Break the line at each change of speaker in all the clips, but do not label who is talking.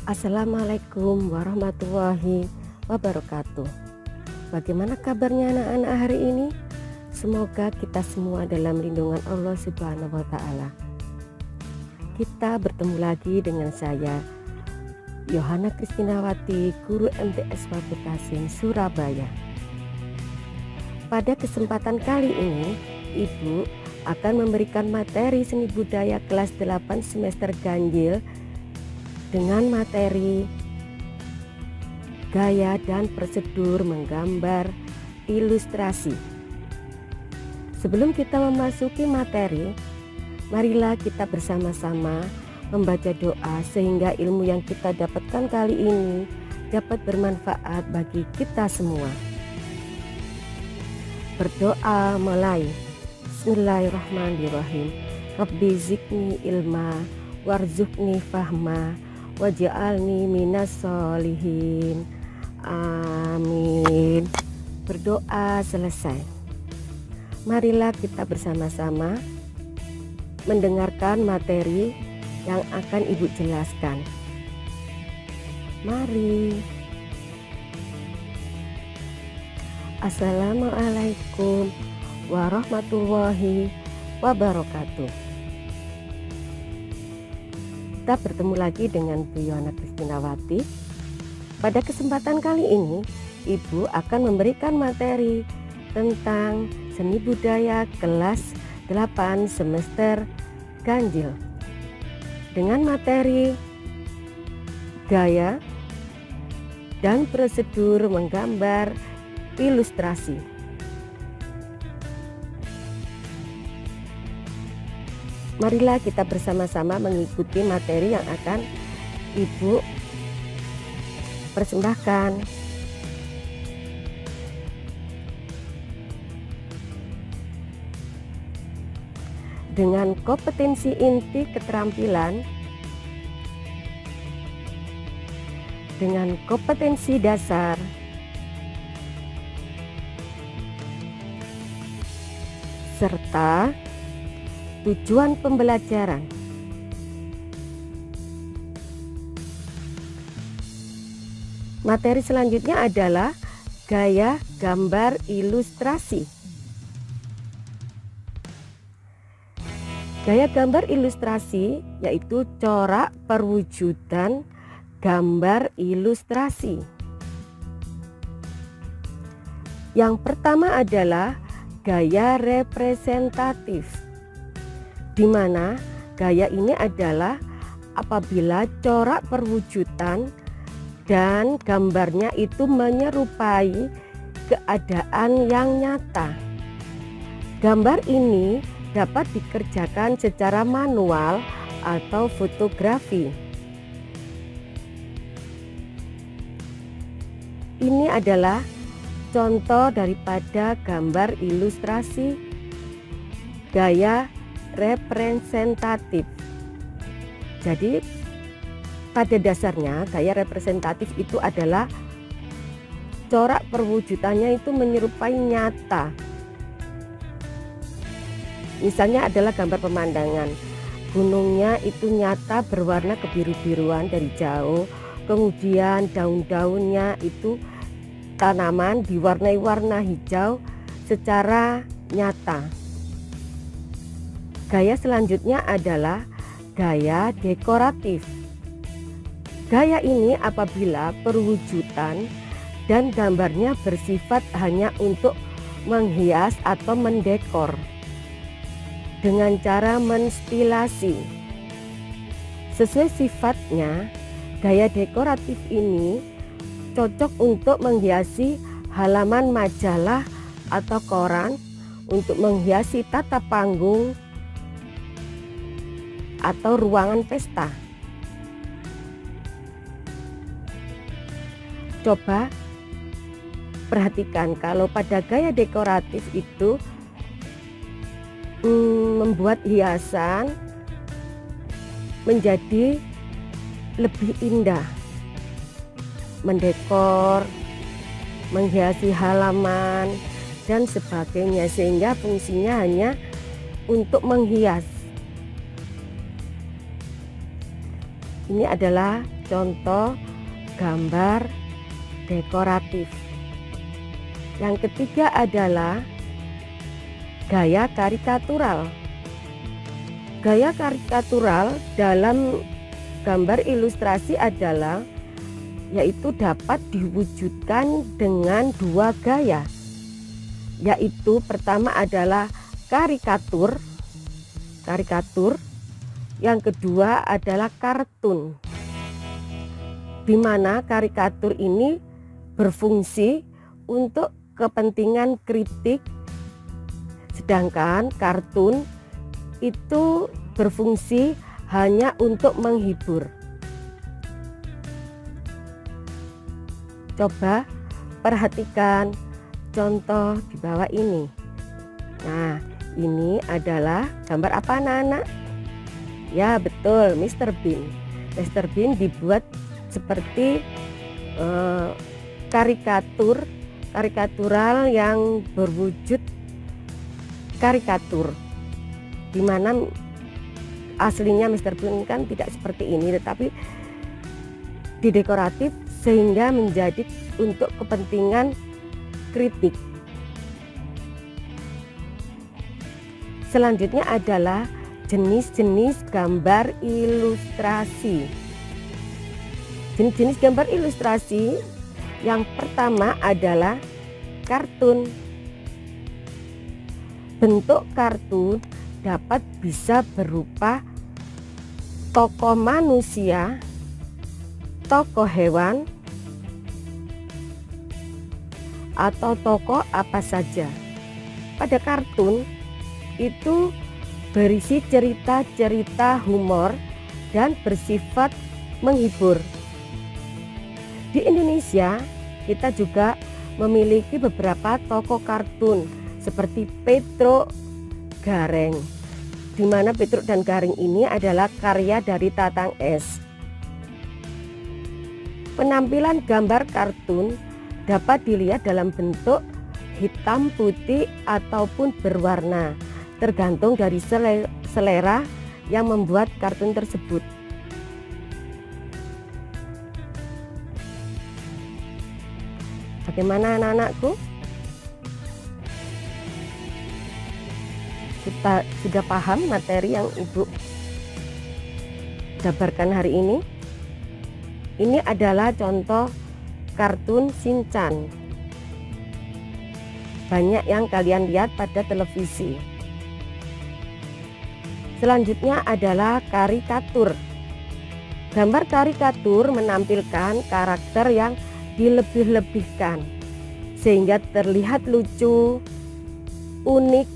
Assalamualaikum warahmatullahi wabarakatuh. Bagaimana kabarnya anak-anak hari ini? Semoga kita semua dalam lindungan Allah Subhanahu wa Ta'ala. Kita bertemu lagi dengan saya, Yohana Kristinawati, guru MTS Fakultasim Surabaya. Pada kesempatan kali ini, Ibu akan memberikan materi seni budaya kelas 8 semester ganjil dengan materi gaya dan prosedur menggambar ilustrasi. Sebelum kita memasuki materi, marilah kita bersama-sama membaca doa sehingga ilmu yang kita dapatkan kali ini dapat bermanfaat bagi kita semua. Berdoa mulai. Bismillahirrahmanirrahim. Rabbi zidni ilma warzuqni fahma waj'alni minas sholihin. Amin. Berdoa selesai. Marilah kita bersama-sama mendengarkan materi yang akan Ibu jelaskan. Mari. Assalamualaikum warahmatullahi wabarakatuh. Kita bertemu lagi dengan Bu Yohana Kristinawati. Pada kesempatan kali ini, Ibu akan memberikan materi tentang seni budaya kelas 8 semester ganjil dengan materi gaya dan prosedur menggambar ilustrasi. Marilah kita bersama-sama mengikuti materi yang akan Ibu persembahkan. Dengan kompetensi inti keterampilan, dengan kompetensi dasar, serta tujuan pembelajaran. Materi selanjutnya adalah gaya gambar ilustrasi. Gaya gambar ilustrasi yaitu corak perwujudan gambar ilustrasi. Yang pertama adalah gaya representatif, di mana gaya ini adalah apabila corak perwujudan dan gambarnya itu menyerupai keadaan yang nyata. Gambar ini dapat dikerjakan secara manual atau fotografi. Ini adalah contoh daripada gambar ilustrasi gaya representatif. Jadi pada dasarnya gaya representatif itu adalah corak perwujudannya itu menyerupai nyata. Misalnya adalah gambar pemandangan, gunungnya itu nyata berwarna kebiru-biruan dari jauh, kemudian daun-daunnya itu tanaman diwarnai warna hijau secara nyata. Gaya selanjutnya adalah gaya dekoratif. Gaya ini apabila perwujudan dan gambarnya bersifat hanya untuk menghias atau mendekor dengan cara menstilasi. Sesuai sifatnya, gaya dekoratif ini cocok untuk menghiasi halaman majalah atau koran, untuk menghiasi tata panggung atau ruangan pesta. Coba perhatikan kalau pada gaya dekoratif itu membuat hiasan menjadi lebih indah, mendekor, menghiasi halaman dan sebagainya, sehingga fungsinya hanya untuk menghias. Ini adalah contoh gambar dekoratif. Yang ketiga adalah gaya karikatural. Gaya karikatural dalam gambar ilustrasi adalah yaitu dapat diwujudkan dengan dua gaya, yaitu pertama adalah karikatur, yang kedua adalah kartun, di mana karikatur ini berfungsi untuk kepentingan kritik, sedangkan kartun itu berfungsi hanya untuk menghibur. Coba perhatikan contoh di bawah ini. Nah, ini adalah gambar apa anak-anak? Ya betul, Mr. Bean. Mr. Bean dibuat seperti karikatural yang berwujud karikatur, dimana aslinya Mr. Bean kan tidak seperti ini, tetapi didekoratif sehingga menjadi untuk kepentingan kritik. Selanjutnya adalah jenis-jenis gambar ilustrasi. Jenis-jenis gambar ilustrasi yang pertama adalah kartun. Bentuk kartun dapat bisa berupa tokoh manusia, tokoh hewan, atau tokoh apa saja. Pada kartun itu berisi cerita-cerita humor dan bersifat menghibur. Di Indonesia kita juga memiliki beberapa tokoh kartun seperti Petruk Gareng, di mana Petruk dan Gareng ini adalah karya dari Tatang S. Penampilan gambar kartun dapat dilihat dalam bentuk hitam, putih, ataupun berwarna, tergantung dari selera yang membuat kartun tersebut. Bagaimana anak-anakku? Sudah paham materi yang Ibu jabarkan hari ini? Ini adalah contoh kartun Shinchan. Banyak yang kalian lihat pada televisi. Selanjutnya adalah karikatur. Gambar karikatur menampilkan karakter yang dilebih-lebihkan sehingga terlihat lucu, unik,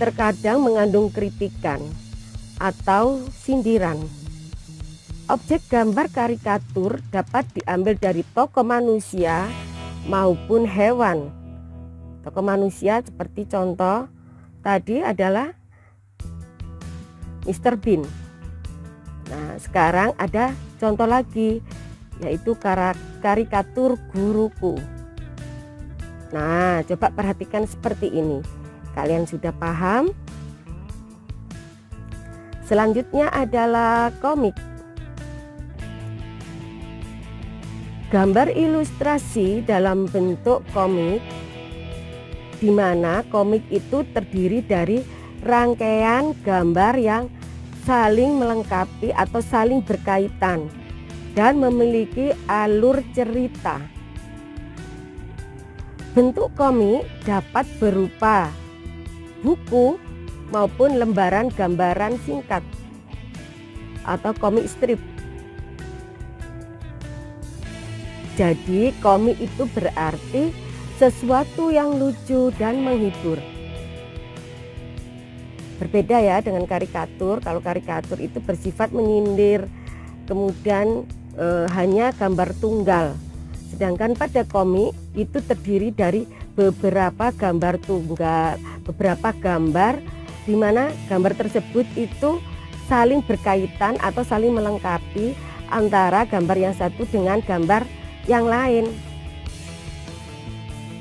terkadang mengandung kritikan atau sindiran. Objek gambar karikatur dapat diambil dari tokoh manusia maupun hewan. Tokoh manusia seperti contoh tadi adalah Mr. Bean. Nah, sekarang ada contoh lagi, yaitu karikatur guruku. Nah, coba perhatikan seperti ini. Kalian sudah paham? Selanjutnya adalah komik. Gambar ilustrasi dalam bentuk komik, di mana komik itu terdiri dari rangkaian gambar yang saling melengkapi atau saling berkaitan dan memiliki alur cerita. Bentuk komik dapat berupa buku maupun lembaran gambaran singkat atau komik strip. Jadi komik itu berarti sesuatu yang lucu dan menghibur. Berbeda ya dengan karikatur. Kalau karikatur itu bersifat menyindir, kemudian hanya gambar tunggal. Sedangkan pada komik itu terdiri dari beberapa gambar tunggal, beberapa gambar di mana gambar tersebut itu saling berkaitan atau saling melengkapi antara gambar yang satu dengan gambar yang lain.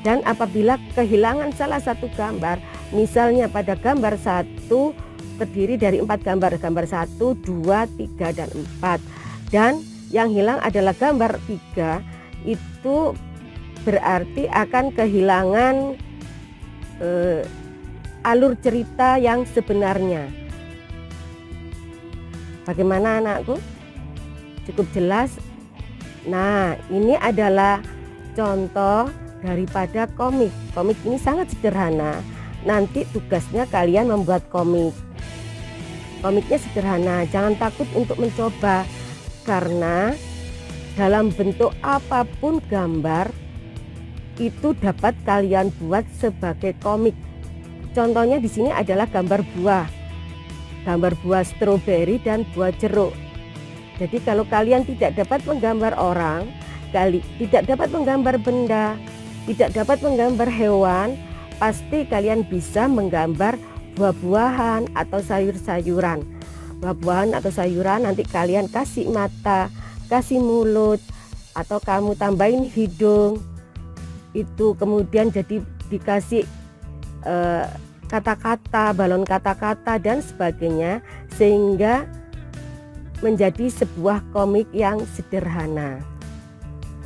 Dan apabila kehilangan salah satu gambar, misalnya pada gambar satu terdiri dari 4 gambar, gambar 1, 2, 3, dan 4, dan yang hilang adalah gambar 3, itu berarti akan kehilangan alur cerita yang sebenarnya. Bagaimana anakku? Cukup jelas? Nah, ini adalah contoh daripada komik. Komik ini sangat sederhana. Nanti tugasnya kalian membuat komik. Komiknya sederhana, jangan takut untuk mencoba, karena dalam bentuk apapun gambar itu dapat kalian buat sebagai komik. Contohnya di sini adalah gambar buah stroberi dan buah jeruk. Jadi kalau kalian tidak dapat menggambar orang, tidak dapat menggambar benda, tidak dapat menggambar hewan, pasti kalian bisa menggambar buah-buahan atau sayur-sayuran. Buah-buahan atau sayuran nanti kalian kasih mata, kasih mulut, atau kamu tambahin hidung, itu kemudian jadi dikasih kata-kata, balon kata-kata dan sebagainya, sehingga menjadi sebuah komik yang sederhana.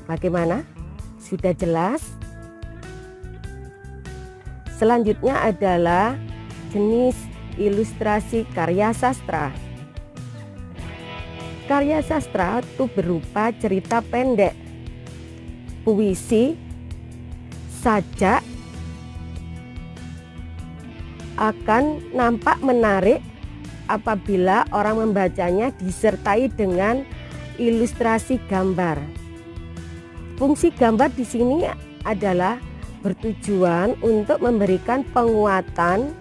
Bagaimana? Sudah jelas? Selanjutnya adalah jenis ilustrasi karya sastra. Karya sastra itu berupa cerita pendek, puisi, sajak, akan nampak menarik apabila orang membacanya disertai dengan ilustrasi gambar. Fungsi gambar di sini adalah bertujuan untuk memberikan penguatan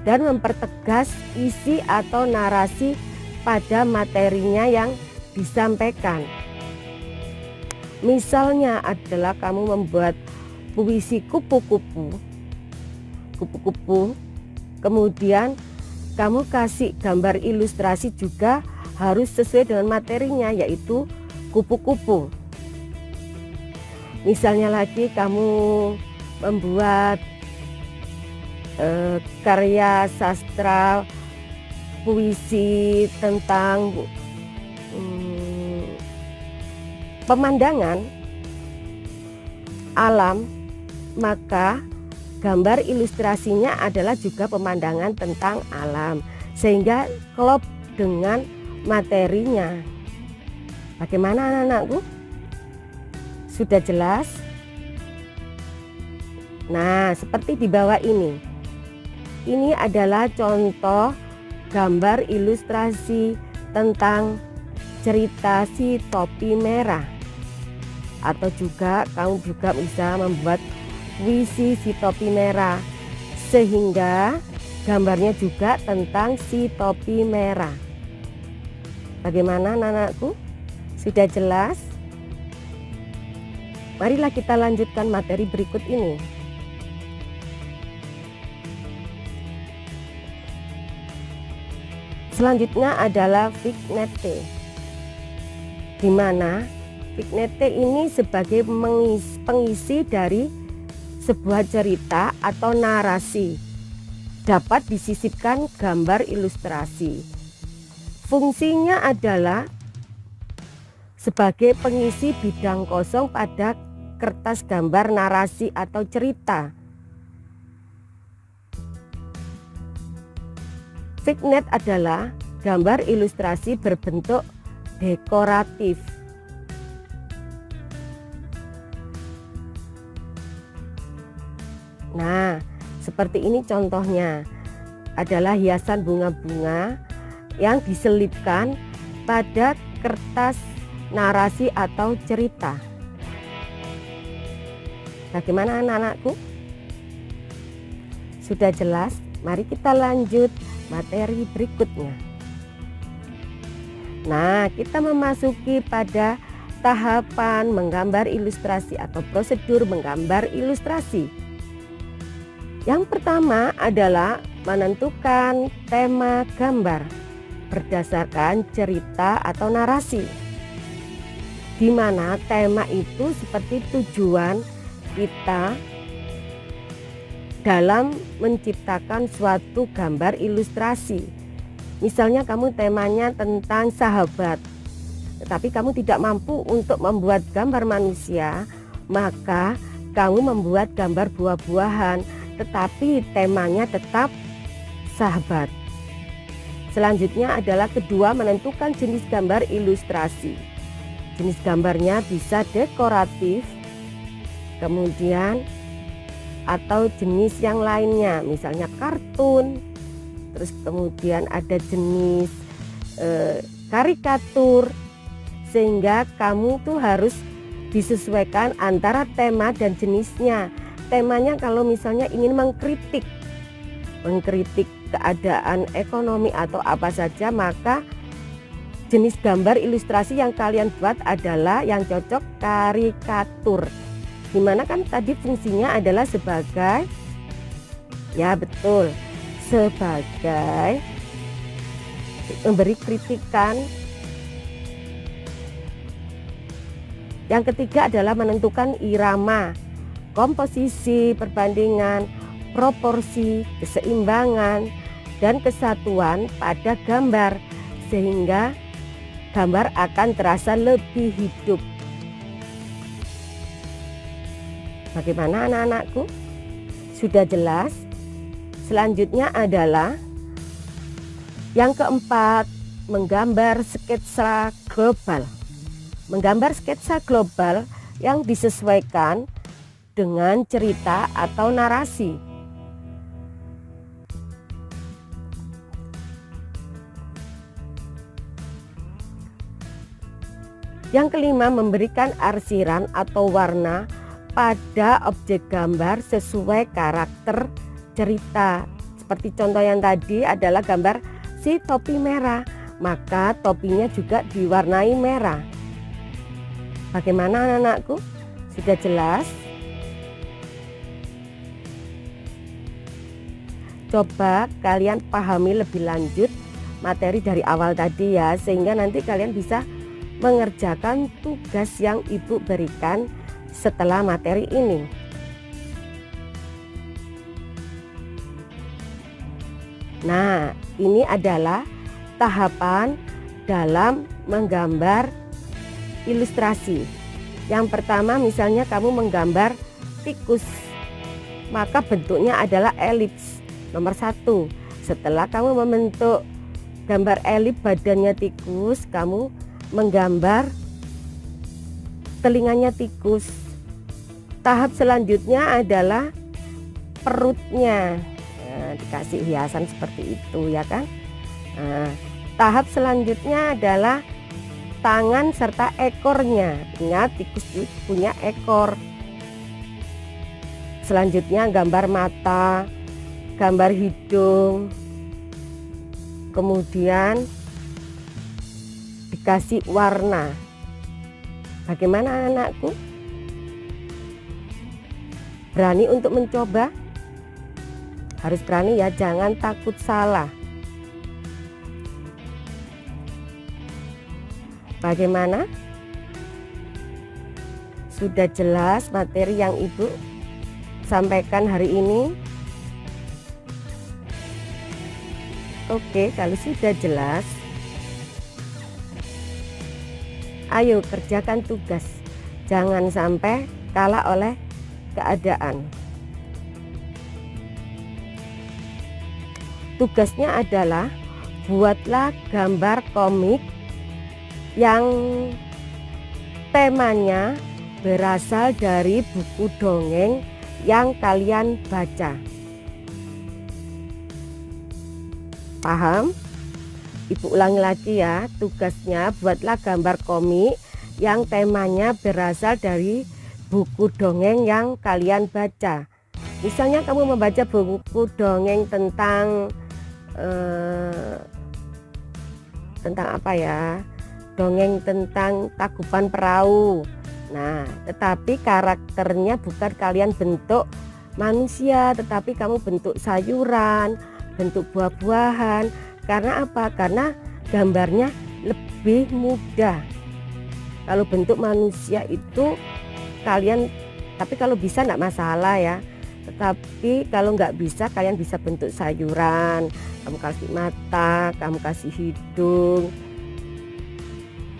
dan mempertegas isi atau narasi pada materinya yang disampaikan. Misalnya adalah kamu membuat puisi kupu-kupu, kemudian kamu kasih gambar ilustrasi juga harus sesuai dengan materinya, yaitu kupu-kupu. Misalnya lagi kamu membuat karya sastra puisi tentang pemandangan alam, maka gambar ilustrasinya adalah juga pemandangan tentang alam, sehingga klop dengan materinya. Bagaimana anak-anakku? Sudah jelas? Nah, seperti di bawah ini. Ini adalah contoh gambar ilustrasi tentang cerita si topi merah, atau juga kamu juga bisa membuat puisi si topi merah, sehingga gambarnya juga tentang si topi merah. Bagaimana anak-anakku? Sudah jelas? Marilah kita lanjutkan materi berikut ini. Selanjutnya adalah vignette, di mana vignette ini sebagai pengisi dari sebuah cerita atau narasi, dapat disisipkan gambar ilustrasi. Fungsinya adalah sebagai pengisi bidang kosong pada kertas gambar narasi atau cerita. Vignette adalah gambar ilustrasi berbentuk dekoratif. Nah, seperti ini contohnya, adalah hiasan bunga-bunga yang diselipkan pada kertas narasi atau cerita. Bagaimana anak-anakku? Sudah jelas? Mari kita lanjut materi berikutnya. Nah, kita memasuki pada tahapan menggambar ilustrasi atau prosedur menggambar ilustrasi. Yang pertama adalah menentukan tema gambar berdasarkan cerita atau narasi, di mana tema itu seperti tujuan kita dalam menciptakan suatu gambar ilustrasi. Misalnya kamu temanya tentang sahabat, tetapi kamu tidak mampu untuk membuat gambar manusia, maka kamu membuat gambar buah-buahan, tetapi temanya tetap sahabat. Selanjutnya adalah kedua, menentukan jenis gambar ilustrasi. Jenis gambarnya bisa dekoratif, kemudian atau jenis yang lainnya, misalnya kartun, terus kemudian ada jenis karikatur, sehingga kamu tuh harus disesuaikan antara tema dan jenisnya. Temanya kalau misalnya ingin mengkritik keadaan ekonomi atau apa saja, maka jenis gambar ilustrasi yang kalian buat adalah yang cocok karikatur, dimana kan tadi fungsinya adalah sebagai, ya betul, sebagai memberi kritikan. Yang ketiga adalah menentukan irama, komposisi, perbandingan, proporsi, keseimbangan, dan kesatuan pada gambar, sehingga gambar akan terasa lebih hidup. Bagaimana anak-anakku? Sudah jelas? Selanjutnya adalah yang keempat, menggambar sketsa global. Menggambar sketsa global yang disesuaikan dengan cerita atau narasi. Yang kelima, memberikan arsiran atau warna pada objek gambar sesuai karakter cerita. Seperti contoh yang tadi adalah gambar si topi merah, maka topinya juga diwarnai merah. Bagaimana anak-anakku? Sudah jelas? Coba kalian pahami lebih lanjut materi dari awal tadi ya, sehingga nanti kalian bisa mengerjakan tugas yang ibu berikan setelah materi ini. Nah, ini adalah tahapan dalam menggambar ilustrasi. Yang pertama, misalnya kamu menggambar tikus, maka bentuknya adalah elips. Nomor 1, setelah kamu membentuk gambar elips badannya tikus, kamu menggambar telinganya tikus. Tahap selanjutnya adalah perutnya. Nah, dikasih hiasan seperti itu ya kan. Nah, tahap selanjutnya adalah tangan serta ekornya. Ingat, tikus punya ekor. Selanjutnya gambar mata, gambar hidung, kemudian dikasih warna. Bagaimana anak-anakku? Berani untuk mencoba? Harus berani ya, jangan takut salah. Bagaimana? Sudah jelas materi yang ibu sampaikan hari ini? Oke, kalau sudah jelas, ayo kerjakan tugas. Jangan sampai kalah oleh keadaan. Tugasnya adalah buatlah gambar komik yang temanya berasal dari buku dongeng yang kalian baca. Paham? Ibu ulangi lagi ya, tugasnya buatlah gambar komik yang temanya berasal dari buku dongeng yang kalian baca. Misalnya kamu membaca buku dongeng tentang apa ya? dongeng tentang Tangkuban Perahu. Nah, tetapi karakternya bukan kalian bentuk manusia, tetapi kamu bentuk sayuran, bentuk buah-buahan. Karena apa? Karena gambarnya lebih mudah. Kalau bentuk manusia itu kalian, tapi kalau bisa enggak masalah ya. Tetapi kalau nggak bisa, kalian bisa bentuk sayuran, kamu kasih mata, kamu kasih hidung,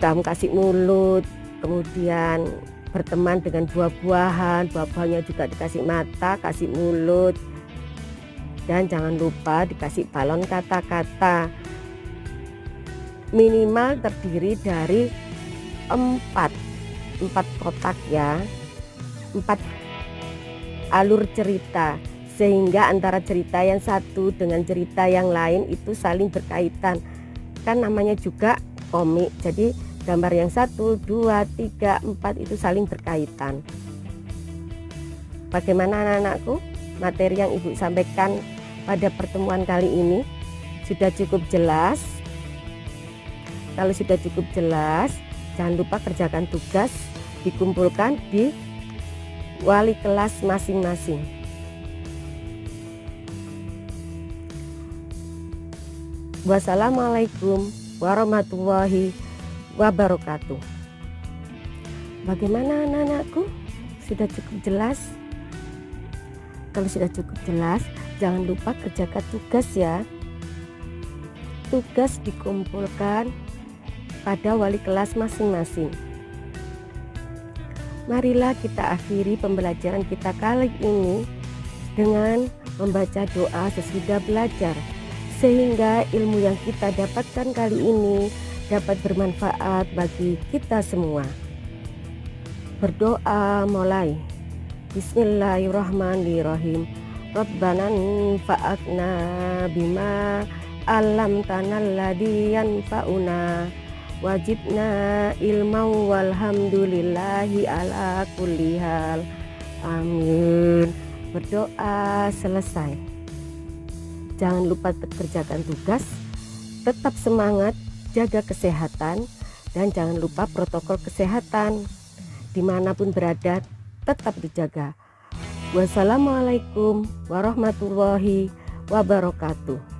kamu kasih mulut, kemudian berteman dengan buah-buahan, buah-buahnya juga dikasih mata, kasih mulut, dan jangan lupa dikasih balon kata-kata. Minimal terdiri dari empat kotak ya, 4 alur cerita, sehingga antara cerita yang satu dengan cerita yang lain itu saling berkaitan. Kan namanya juga komik, jadi gambar yang 1, 2, 3, 4 itu saling berkaitan. Bagaimana anak-anakku? Materi yang Ibu sampaikan pada pertemuan kali ini sudah cukup jelas? Kalau sudah cukup jelas, jangan lupa kerjakan tugas, dikumpulkan di wali kelas masing-masing. Wassalamualaikum warahmatullahi wabarakatuh. Bagaimana anak-anakku? Sudah cukup jelas? Kalau sudah cukup jelas, jangan lupa kerjakan tugas ya. Tugas dikumpulkan pada wali kelas masing-masing. Marilah kita akhiri pembelajaran kita kali ini dengan membaca doa sesudah belajar, sehingga ilmu yang kita dapatkan kali ini dapat bermanfaat bagi kita semua. Berdoa mulai. Bismillahirrahmanirrahim. Rabbana anfa'na bima 'allamtana alladzi yanfa'una wajibna ilmau walhamdulillahi ala kulli hal. Amin. Berdoa selesai. Jangan lupa kerjakan tugas, tetap semangat, jaga kesehatan, dan jangan lupa protokol kesehatan. Dimanapun berada, tetap dijaga. Wassalamualaikum warahmatullahi wabarakatuh.